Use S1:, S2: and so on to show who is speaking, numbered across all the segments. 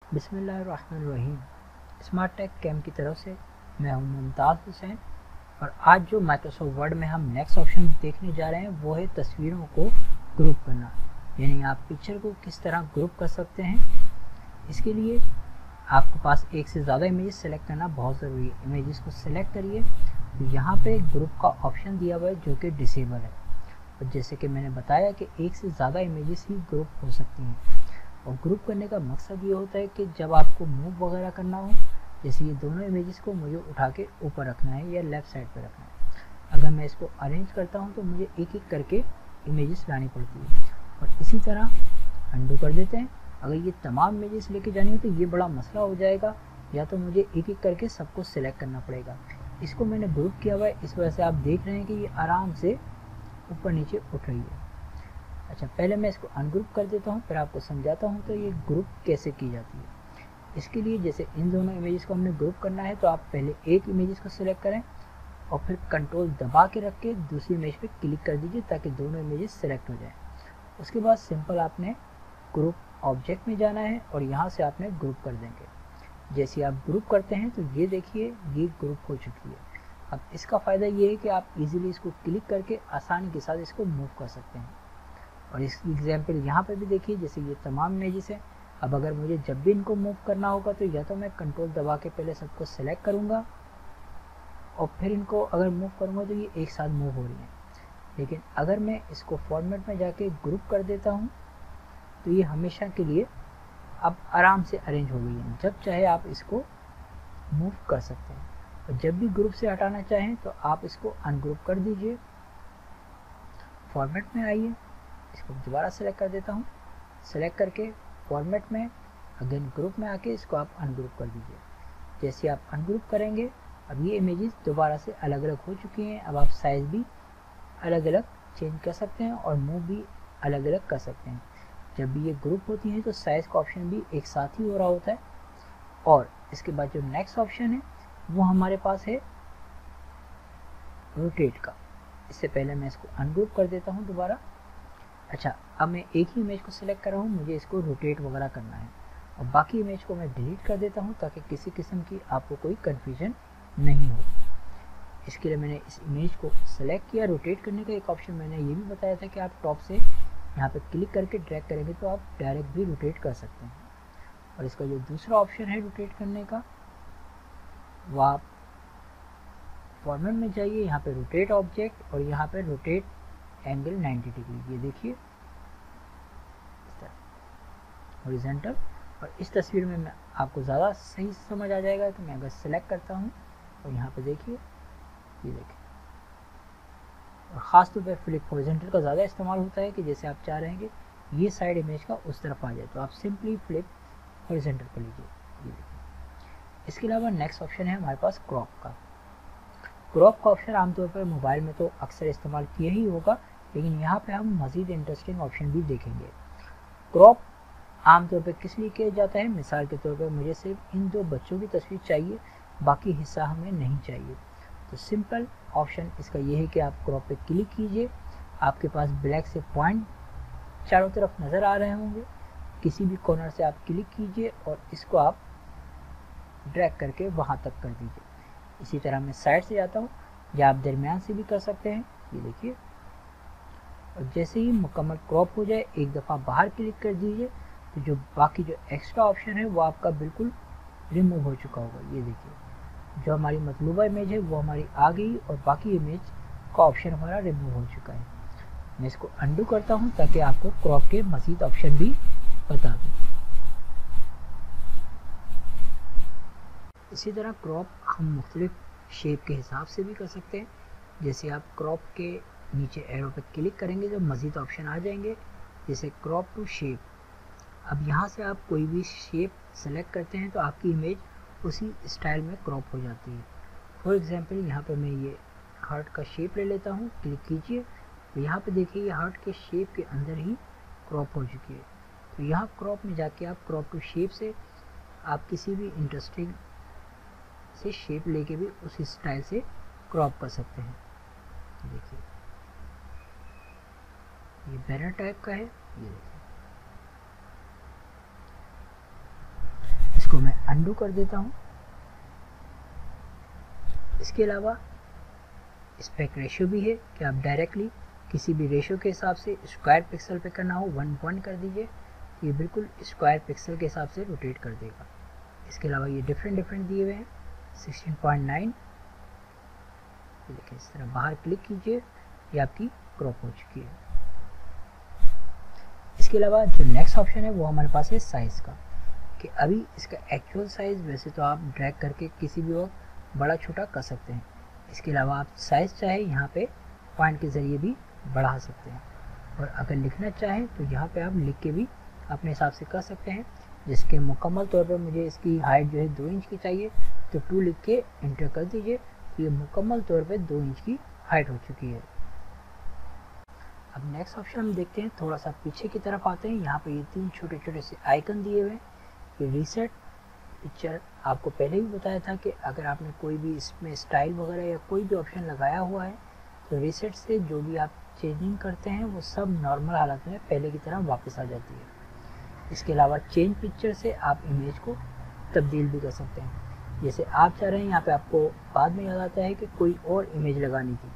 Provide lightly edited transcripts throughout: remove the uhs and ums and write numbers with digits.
S1: बिस्मिल्लाहिर्रहमानिर्रहीम। Smart take cam की तरफ से मैं हूं मुमताज़ हुसैन और आज जो माइक्रोसॉफ्ट वर्ड में हम नेक्स्ट ऑप्शन देखने जा रहे हैं वो है तस्वीरों को ग्रुप करना। यानी आप पिक्चर को किस तरह ग्रुप कर सकते हैं। इसके लिए आपके पास एक से ज़्यादा इमेजेस सेलेक्ट करना बहुत ज़रूरी है। इमेजेस को सेलेक्ट करिए तो यहाँ पे ग्रुप का ऑप्शन दिया हुआ है जो कि डिसेबल है। और जैसे कि मैंने बताया कि एक से ज़्यादा इमेजेस ही ग्रुप हो सकती हैं। और ग्रुप करने का मकसद ये होता है कि जब आपको मूव वगैरह करना हो, जैसे ये दोनों इमेजेस को मुझे उठा के ऊपर रखना है या लेफ़्ट साइड पर रखना है, अगर मैं इसको अरेंज करता हूँ तो मुझे एक एक करके इमेजेस लानी पड़ती है। और इसी तरह अंडू कर देते हैं। अगर ये तमाम इमेजेस लेके जानी हो तो ये बड़ा मसला हो जाएगा, या तो मुझे एक एक करके सबको सिलेक्ट करना पड़ेगा। इसको मैंने ग्रुप किया हुआ है, इस वजह से आप देख रहे हैं कि ये आराम से ऊपर नीचे उठ रही है। अच्छा, पहले मैं इसको अनग्रुप कर देता हूँ, फिर आपको समझाता हूँ तो ये ग्रुप कैसे की जाती है। इसके लिए जैसे इन दोनों इमेजेस को हमने ग्रुप करना है तो आप पहले एक इमेजेस को सिलेक्ट करें और फिर कंट्रोल दबा के रख के दूसरी इमेज पे क्लिक कर दीजिए ताकि दोनों इमेजेस सेलेक्ट हो जाएं। उसके बाद सिंपल आपने ग्रुप ऑब्जेक्ट में जाना है और यहाँ से आपने ग्रुप कर देंगे। जैसे आप ग्रुप करते हैं तो ये देखिए ये ग्रुप हो चुकी है। अब इसका फ़ायदा ये है कि आप इजीली इसको क्लिक करके आसानी के साथ इसको मूव कर सकते हैं। और इस एग्जाम्पल यहाँ पे भी देखिए, जैसे ये तमाम इमेजेस हैं। अब अगर मुझे जब भी इनको मूव करना होगा तो या तो मैं कंट्रोल दबा के पहले सबको सेलेक्ट करूँगा और फिर इनको अगर मूव करूँगा तो ये एक साथ मूव हो रही हैं। लेकिन अगर मैं इसको फॉर्मेट में जाके ग्रुप कर देता हूँ तो ये हमेशा के लिए अब आराम से अरेंज हो गई है। जब चाहे आप इसको मूव कर सकते हैं और जब भी ग्रुप से हटाना चाहें तो आप इसको अनग्रुप कर दीजिए। फॉर्मेट में आइए, इसको दोबारा सेलेक्ट कर देता हूँ, सेलेक्ट करके फॉर्मेट में अगेन ग्रुप में आके इसको आप अनग्रुप कर दीजिए। जैसे आप अनग्रुप करेंगे अब ये इमेजेस दोबारा से अलग अलग हो चुकी हैं। अब आप साइज़ भी अलग अलग चेंज कर सकते हैं और मूव भी अलग अलग कर सकते हैं। जब भी ये ग्रुप होती है तो साइज़ का ऑप्शन भी एक साथ ही हो रहा होता है। और इसके बाद जो नेक्स्ट ऑप्शन है वो हमारे पास है रोटेट का। इससे पहले मैं इसको अनग्रुप कर देता हूँ दोबारा। अच्छा, अब मैं एक ही इमेज को सिलेक्ट कर रहा हूँ, मुझे इसको रोटेट वगैरह करना है और बाकी इमेज को मैं डिलीट कर देता हूँ ताकि किसी किस्म की आपको कोई कन्फ्यूजन नहीं हो। इसके लिए मैंने इस इमेज को सिलेक्ट किया। रोटेट करने का एक ऑप्शन मैंने ये भी बताया था कि आप टॉप से यहाँ पे क्लिक करके ड्रैग करेंगे तो आप डायरेक्ट भी रोटेट कर सकते हैं। और इसका जो दूसरा ऑप्शन है रोटेट करने का, वो आप फॉर्मेट में जाइए, यहाँ पे रोटेट ऑब्जेक्ट और यहाँ पे रोटेट एंगल 90 डिग्री। ये देखिए हॉरिजॉन्टल। और इस तस्वीर में मैं आपको ज़्यादा सही समझ आ जाएगा तो मैं अगर सेलेक्ट करता हूँ और यहाँ पे देखिए, ये देखिए। और ख़ास तौर पर फ्लिप हॉरिजॉन्टल का ज़्यादा इस्तेमाल होता है कि जैसे आप चाह रहे हैं कि ये साइड इमेज का उस तरफ आ जाए तो आप सिंपली फ्लिप हॉरिजॉन्टल कर लीजिए। ये देखिए। इसके अलावा नेक्स्ट ऑप्शन है हमारे पास क्रॉप का। क्रॉप का ऑप्शन आमतौर पर मोबाइल में तो अक्सर इस्तेमाल किया ही होगा, लेकिन यहाँ पे हम मज़ीद इंटरेस्टिंग ऑप्शन भी देखेंगे। क्रॉप आमतौर पर किस लिए किया जाता है, मिसाल के तौर पर मुझे सिर्फ इन दो बच्चों की तस्वीर चाहिए, बाकी हिस्सा हमें नहीं चाहिए, तो सिंपल ऑप्शन इसका ये है कि आप क्रॉप पे क्लिक कीजिए। आपके पास ब्लैक से पॉइंट चारों तरफ नज़र आ रहे होंगे, किसी भी कॉर्नर से आप क्लिक कीजिए और इसको आप ड्रैग करके वहाँ तक कर दीजिए। इसी तरह मैं साइड से जाता हूँ या आप दरमियान से भी कर सकते हैं। ये देखिए। और जैसे ही मुकम्मल क्रॉप हो जाए एक दफ़ा बाहर क्लिक कर दीजिए तो जो बाकी जो एक्स्ट्रा ऑप्शन है वो आपका बिल्कुल रिमूव हो चुका होगा। ये देखिए, जो हमारी मतलूबा इमेज है वो हमारी आ गई और बाकी इमेज का ऑप्शन हमारा रिमूव हो चुका है। मैं इसको अंडू करता हूँ ताकि आपको क्रॉप के मज़ीद ऑप्शन भी बता दूँ। इसी तरह क्रॉप हम मुख्तलिफ शेप के हिसाब से भी कर सकते हैं। जैसे आप क्रॉप के नीचे एरो पर क्लिक करेंगे तो मज़ीद ऑप्शन आ जाएंगे, जैसे क्रॉप टू शेप। अब यहाँ से आप कोई भी शेप सेलेक्ट करते हैं तो आपकी इमेज उसी स्टाइल में क्रॉप हो जाती है। फॉर एग्जांपल यहाँ पर मैं ये हार्ट का शेप ले लेता हूँ, क्लिक कीजिए तो यहाँ पे देखिए ये हार्ट के शेप के अंदर ही क्रॉप हो चुकी है। तो यहाँ क्रॉप में जाके आप क्रॉप टू शेप से आप किसी भी इंटरेस्टिंग से शेप लेके भी उसी स्टाइल से क्रॉप कर सकते हैं। देखिए ये बैनर टाइप का है। ये देखिए अंडू कर देता हूँ। इसके अलावा एस्पेक्ट रेशियो भी है कि आप डायरेक्टली किसी भी रेशियो के हिसाब से स्क्वायर पिक्सल पे करना हो 1:1 कर दीजिए, तो ये बिल्कुल स्क्वायर पिक्सल के हिसाब से रोटेट कर देगा। इसके अलावा ये डिफरेंट दिए हुए हैं। 16.9 देखिए, इस तरह बाहर क्लिक कीजिए, ये आपकी क्रॉप हो चुकी है। इसके अलावा जो नेक्स्ट ऑप्शन है वो हमारे पास है साइज़ का, कि अभी इसका एक्चुअल साइज़ वैसे तो आप ड्रैग करके किसी भी वक्त बड़ा छोटा कर सकते हैं। इसके अलावा आप साइज़ चाहे यहाँ पे पॉइंट के ज़रिए भी बढ़ा सकते हैं, और अगर लिखना चाहें तो यहाँ पे आप लिख के भी अपने हिसाब से कर सकते हैं। जिसके मुकम्मल तौर पर मुझे इसकी हाइट जो है 2 इंच की चाहिए, तो 2 लिख के इंटर कर दीजिए, तो ये मुकम्मल तौर पे 2 इंच की हाइट हो चुकी है। अब नेक्स्ट ऑप्शन हम देखते हैं, थोड़ा सा पीछे की तरफ आते हैं। यहाँ पे ये 3 छोटे से आइकन दिए हुए हैं। ये रीसेट पिक्चर आपको पहले भी बताया था कि अगर आपने कोई भी इसमें स्टाइल वगैरह या कोई भी ऑप्शन लगाया हुआ है, तो रीसेट से जो भी आप चेंजिंग करते हैं वो सब नॉर्मल हालत में पहले की तरह वापस आ जाती है। इसके अलावा चेंज पिक्चर से आप इमेज को तब्दील भी कर सकते हैं। जैसे आप चाह रहे हैं, यहाँ पे आपको बाद में याद आता है कि कोई और इमेज लगानी थी,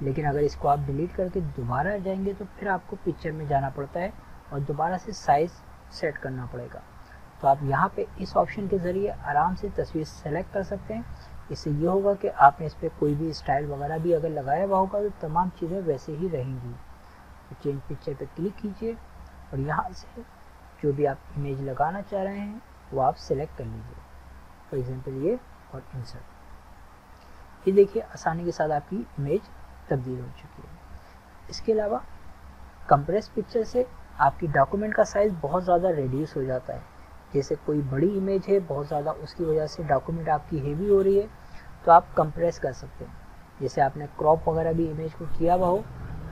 S1: लेकिन अगर इसको आप डिलीट करके दोबारा जाएंगे तो फिर आपको पिक्चर में जाना पड़ता है और दोबारा से साइज़ सेट करना पड़ेगा। तो आप यहाँ पे इस ऑप्शन के ज़रिए आराम से तस्वीर सेलेक्ट कर सकते हैं। इससे ये होगा कि आपने इस पर कोई भी स्टाइल वगैरह भी अगर लगाया हुआ होगा तो तमाम चीज़ें वैसे ही रहेंगी। तो चेंज पिक्चर पे क्लिक कीजिए और यहाँ से जो भी आप इमेज लगाना चाह रहे हैं वो आप सेलेक्ट कर लीजिए, फॉर एग्जांपल ये, और इंसर्ट। ये देखिए आसानी के साथ आपकी इमेज तब्दील हो चुकी है। इसके अलावा कंप्रेस पिक्चर से आपकी डॉक्यूमेंट का साइज़ बहुत ज़्यादा रिड्यूस हो जाता है। जैसे कोई बड़ी इमेज है बहुत ज़्यादा, उसकी वजह से डॉक्यूमेंट आपकी हेवी हो रही है, तो आप कंप्रेस कर सकते हैं। जैसे आपने क्रॉप वगैरह भी इमेज को किया हुआ हो,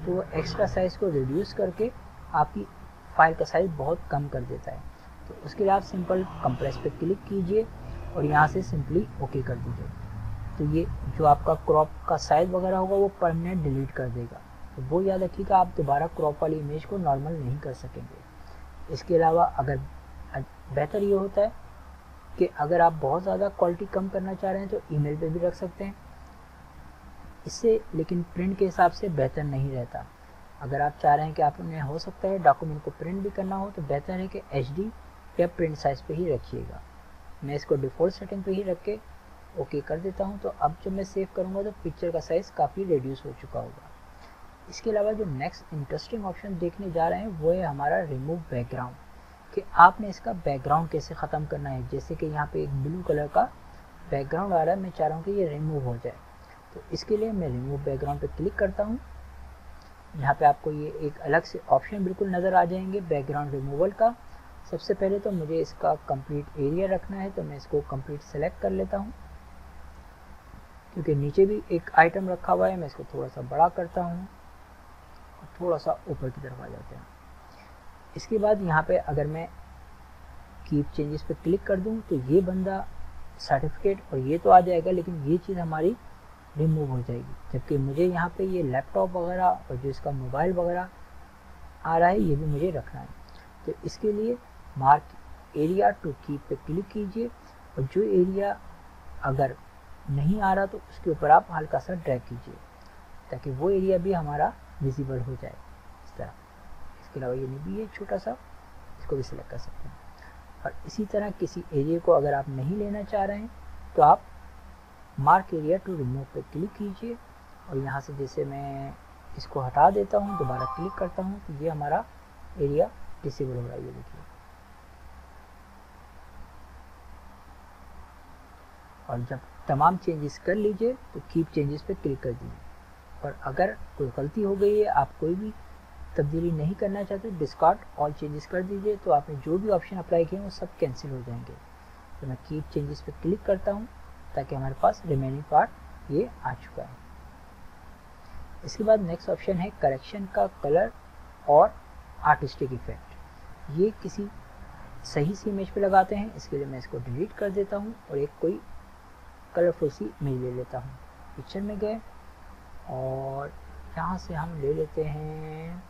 S1: तो एक्स्ट्रा साइज़ को रिड्यूस करके आपकी फाइल का साइज़ बहुत कम कर देता है। तो उसके लिए आप सिंपल कंप्रेस पे क्लिक कीजिए और यहाँ से सिंपली ओके कर दीजिए। तो ये जो आपका क्रॉप का साइज़ वगैरह होगा वो परमानेंट डिलीट कर देगा। तो वो याद रखिएगा, आप दोबारा क्रॉप वाली इमेज को नॉर्मल नहीं कर सकेंगे। इसके अलावा अगर बेहतर ये होता है कि अगर आप बहुत ज़्यादा क्वालिटी कम करना चाह रहे हैं तो ईमेल पे भी रख सकते हैं इससे, लेकिन प्रिंट के हिसाब से बेहतर नहीं रहता। अगर आप चाह रहे हैं कि आपने हो सकता है डॉक्यूमेंट को प्रिंट भी करना हो, तो बेहतर है कि HD या प्रिंट साइज़ पे ही रखिएगा। मैं इसको डिफ़ॉल्ट सेटिंग पे ही रख के ओके कर देता हूँ। तो अब जब मैं सेव करूँगा तो पिक्चर का साइज़ काफ़ी रिड्यूस हो चुका होगा। इसके अलावा जो नेक्स्ट इंटरेस्टिंग ऑप्शन देखने जा रहे हैं वो है हमारा रिमूव बैकग्राउंड, कि आपने इसका बैकग्राउंड कैसे ख़त्म करना है। जैसे कि यहाँ पे एक ब्लू कलर का बैकग्राउंड आ रहा है, मैं चाह रहा हूँ कि ये रिमूव हो जाए। तो इसके लिए मैं रिमूव बैकग्राउंड पे क्लिक करता हूँ। यहाँ पे आपको ये एक अलग से ऑप्शन बिल्कुल नज़र आ जाएंगे बैकग्राउंड रिमूवल का। सबसे पहले तो मुझे इसका कंप्लीट एरिया रखना है, तो मैं इसको कंप्लीट सेलेक्ट कर लेता हूँ। क्योंकि नीचे भी एक आइटम रखा हुआ है, मैं इसको थोड़ा सा बड़ा करता हूँ और थोड़ा सा ऊपर की तरफ आ जाते हैं। इसके बाद यहाँ पे अगर मैं कीप चेंजेस पे क्लिक कर दूँ तो ये बंदा सर्टिफिकेट और ये तो आ जाएगा, लेकिन ये चीज़ हमारी रिमूव हो जाएगी। जबकि मुझे यहाँ पे ये लैपटॉप वगैरह और जो इसका मोबाइल वगैरह आ रहा है ये भी मुझे रखना है। तो इसके लिए मार्क एरिया टू कीप पे क्लिक कीजिए और जो एरिया अगर नहीं आ रहा तो उसके ऊपर आप हल्का सा ड्रैग कीजिए ताकि वो एरिया भी हमारा विजिबल हो जाए इस तरह। इसके अलावा ये भी है छोटा सा, इसको भी सिलेक्ट कर सकते हैं। और इसी तरह किसी एरिया को अगर आप नहीं लेना चाह रहे हैं तो आप मार्क एरिया टू रिमूव पे क्लिक कीजिए और यहाँ से जैसे मैं इसको हटा देता हूँ, दोबारा क्लिक करता हूँ, तो ये हमारा एरिया डिसेबल हो रहा है। ये देखिए। और जब तमाम चेंजेस कर लीजिए तो कीप चेंजेस पे क्लिक कर दीजिए। और अगर कोई गलती हो गई है, आप कोई भी तब्दीली नहीं करना चाहते, डिस्कार्ड ऑल चेंजेस कर दीजिए, तो आपने जो भी ऑप्शन अप्लाई किए वो सब कैंसिल हो जाएंगे। तो मैं कीप चेंजेस पे क्लिक करता हूँ ताकि हमारे पास रिमेनिंग पार्ट ये आ चुका है। इसके बाद नेक्स्ट ऑप्शन है करेक्शन का कलर और आर्टिस्टिक इफेक्ट। ये किसी सही सी इमेज पे लगाते हैं, इसके लिए मैं इसको डिलीट कर देता हूँ और एक कोई कलरफुल सी इमेज ले लेता हूँ। पिक्चर में गए और यहाँ से हम ले लेते हैं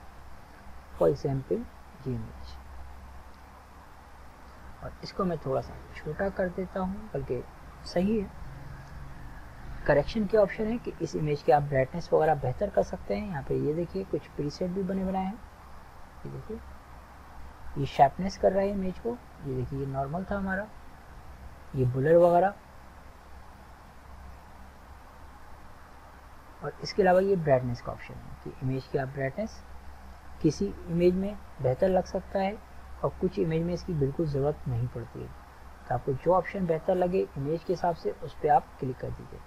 S1: फॉर एग्जाम्पल ये इमेज, और इसको मैं थोड़ा सा छोटा कर देता हूँ, बल्कि सही है। करेक्शन के ऑप्शन है कि इस इमेज की आप ब्राइटनेस वगैरह बेहतर कर सकते हैं। यहाँ पे ये देखिए कुछ प्रीसेट भी बने बनाए हैं। ये देखिए ये शार्पनेस कर रहा है इमेज को। ये देखिए ये नॉर्मल था हमारा, ये ब्लर वगैरह। और इसके अलावा ये ब्राइटनेस का ऑप्शन है कि इमेज की आप ब्राइटनेस किसी इमेज में बेहतर लग सकता है और कुछ इमेज में इसकी बिल्कुल ज़रूरत नहीं पड़ती है। तो आपको जो ऑप्शन बेहतर लगे इमेज के हिसाब से उस पर आप क्लिक कर दीजिए।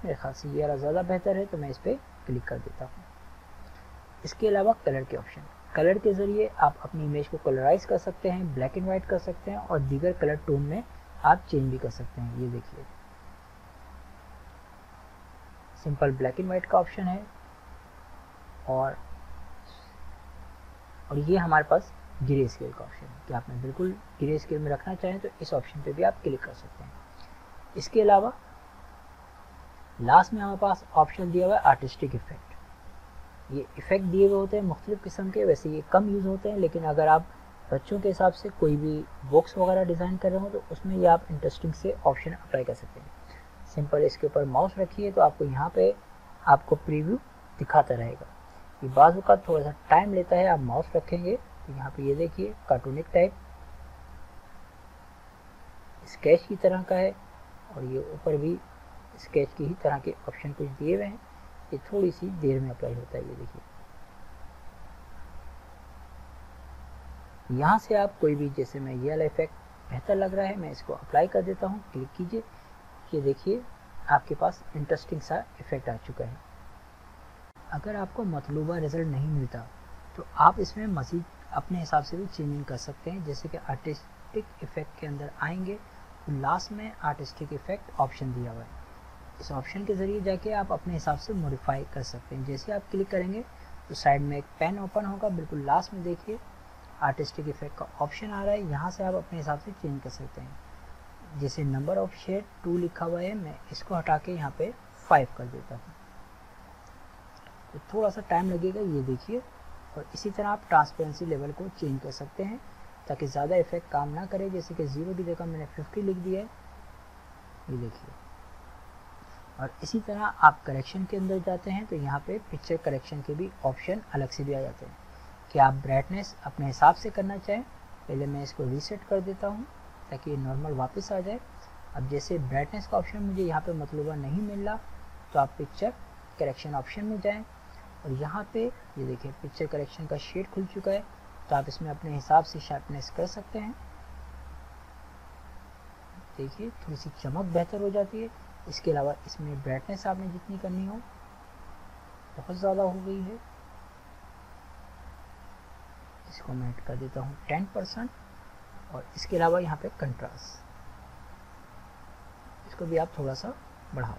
S1: मेरे ख्याल से ये ज़्यादा बेहतर है तो मैं इस पर क्लिक कर देता हूँ। इसके अलावा कलर के ऑप्शन, कलर के ज़रिए आप अपनी इमेज को कलराइज कर सकते हैं, ब्लैक एंड वाइट कर सकते हैं और दीगर कलर टोन में आप चेंज भी कर सकते हैं। ये देखिए सिंपल ब्लैक एंड वाइट का ऑप्शन है और ये हमारे पास ग्रे स्केल का ऑप्शन है कि आपने बिल्कुल ग्रे स्केल में रखना चाहें तो इस ऑप्शन पे भी आप क्लिक कर सकते हैं। इसके अलावा लास्ट में हमारे पास ऑप्शन दिया हुआ है आर्टिस्टिक इफेक्ट। ये इफेक्ट दिए हुए होते हैं मुख्तलिफ किस्म के, वैसे ये कम यूज़ होते हैं, लेकिन अगर आप बच्चों के हिसाब से कोई भी बॉक्स वगैरह डिज़ाइन कर रहे हो तो उसमें ये आप इंटरेस्टिंग से ऑप्शन अप्लाई कर सकते हैं। सिंपल इसके ऊपर माउस रखिए तो आपको यहाँ पे आपको प्रीव्यू दिखाता रहेगा। ये बाजू का थोड़ा सा टाइम लेता है, आप माउस रखेंगे तो यहाँ पे ये देखिए कार्टूनिक टाइप स्केच की तरह का है और ये ऊपर भी स्केच की ही तरह के ऑप्शन कुछ दिए हुए हैं। ये थोड़ी सी देर में अप्लाई होता है। ये देखिए यहाँ से आप कोई भी, जैसे मैं ये वाला इफेक्ट बेहतर लग रहा है मैं इसको अप्लाई कर देता हूँ, क्लिक कीजिए। ये देखिए आपके पास इंटरेस्टिंग सा इफेक्ट आ चुका है। अगर आपको मतलूबा रिजल्ट नहीं मिलता तो आप इसमें मज़ीद अपने हिसाब से भी चेंजिंग कर सकते हैं। जैसे कि आर्टिस्टिक इफेक्ट के अंदर आएंगे तो लास्ट में आर्टिस्टिक इफेक्ट ऑप्शन दिया हुआ है। इस ऑप्शन के ज़रिए जाके आप अपने हिसाब से मॉडिफाई कर सकते हैं। जैसे आप क्लिक करेंगे तो साइड में एक पेन ओपन होगा, बिल्कुल लास्ट में देखिए आर्टिस्टिक इफेक्ट का ऑप्शन आ रहा है। यहाँ से आप अपने हिसाब से चेंज कर सकते हैं। जैसे नंबर ऑफ शेड 2 लिखा हुआ है, मैं इसको हटा के यहाँ पे 5 कर देता हूँ। तो थोड़ा सा टाइम लगेगा, ये देखिए। और इसी तरह आप ट्रांसपेरेंसी लेवल को चेंज कर सकते हैं ताकि ज़्यादा इफेक्ट काम ना करे। जैसे कि 0 की जगह मैंने 50 लिख दिया है, ये देखिए। और इसी तरह आप करेक्शन के अंदर जाते हैं तो यहाँ पे पिक्चर करेक्शन के भी ऑप्शन अलग से भी आ जाते हैं कि आप ब्राइटनेस अपने हिसाब से करना चाहें। पहले मैं इसको रीसेट कर देता हूँ ताकि ये नॉर्मल वापस आ जाए। अब जैसे ब्राइटनेस का ऑप्शन मुझे यहाँ पे मतलूबा नहीं मिल रहा तो आप पिक्चर करेक्शन ऑप्शन में जाएं और यहाँ पे ये देखिए पिक्चर करेक्शन का शेड खुल चुका है, तो आप इसमें अपने हिसाब से शार्पनेस कर सकते हैं। देखिए थोड़ी सी चमक बेहतर हो जाती है। इसके अलावा इसमें ब्राइटनेस आपने जितनी करनी हो, बहुत ज़्यादा हो गई है, इसको मैं कर देता हूँ 10%। और इसके अलावा यहाँ पे कंट्रास्ट, इसको भी आप थोड़ा सा बढ़ाओ।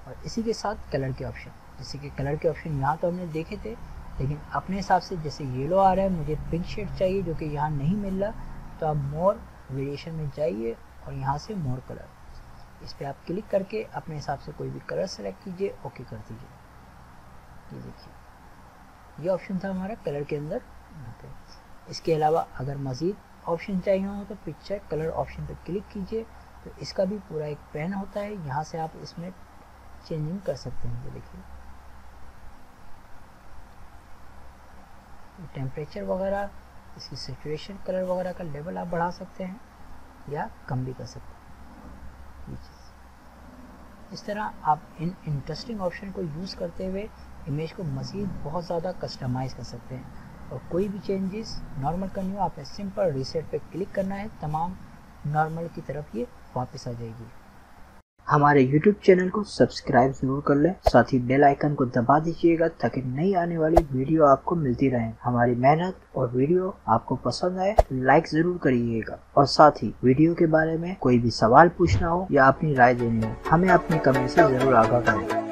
S1: और इसी के साथ कलर के ऑप्शन, जैसे कि कलर के ऑप्शन यहाँ तो हमने देखे थे, लेकिन अपने हिसाब से जैसे येलो आ रहा है, मुझे पिंक शेड चाहिए जो कि यहाँ नहीं मिल रहा, तो आप मोर वेरिएशन में जाइए और यहाँ से मोर कलर, इस पर आप क्लिक करके अपने हिसाब से कोई भी कलर सेलेक्ट कीजिए, ओके कर दीजिए। ये देखिए ये ऑप्शन था हमारा कलर के अंदर यहाँ पे। इसके अलावा अगर मज़ीद ऑप्शन चाहिए हो तो पिक्चर कलर ऑप्शन पर क्लिक कीजिए, तो इसका भी पूरा एक पैन होता है, यहाँ से आप इसमें चेंजिंग कर सकते हैं। ये देखिए टेम्परेचर वगैरह, इसकी सैचुरेशन कलर वगैरह का लेवल आप बढ़ा सकते हैं या कम भी कर सकते हैं। ये चीज़ इस तरह आप इन इंटरेस्टिंग ऑप्शन को यूज़ करते हुए इमेज को मज़ीद बहुत ज़्यादा कस्टमाइज़ कर सकते हैं। और कोई भी चेंजेस नॉर्मल करनी हो, आपने सिंपल रीसेट पे क्लिक करना है, तमाम नॉर्मल की तरफ ये वापस आ जाएगी। हमारे YouTube चैनल को सब्सक्राइब जरूर कर लें, साथ ही बेल आइकन को दबा दीजिएगा ताकि नई आने वाली वीडियो आपको मिलती रहे। हमारी मेहनत और वीडियो आपको पसंद आए तो लाइक जरूर करिएगा, और साथ ही वीडियो के बारे में कोई भी सवाल पूछना हो या अपनी राय देनी हो, हमें अपनी कमेंट से जरूर आगाह करें।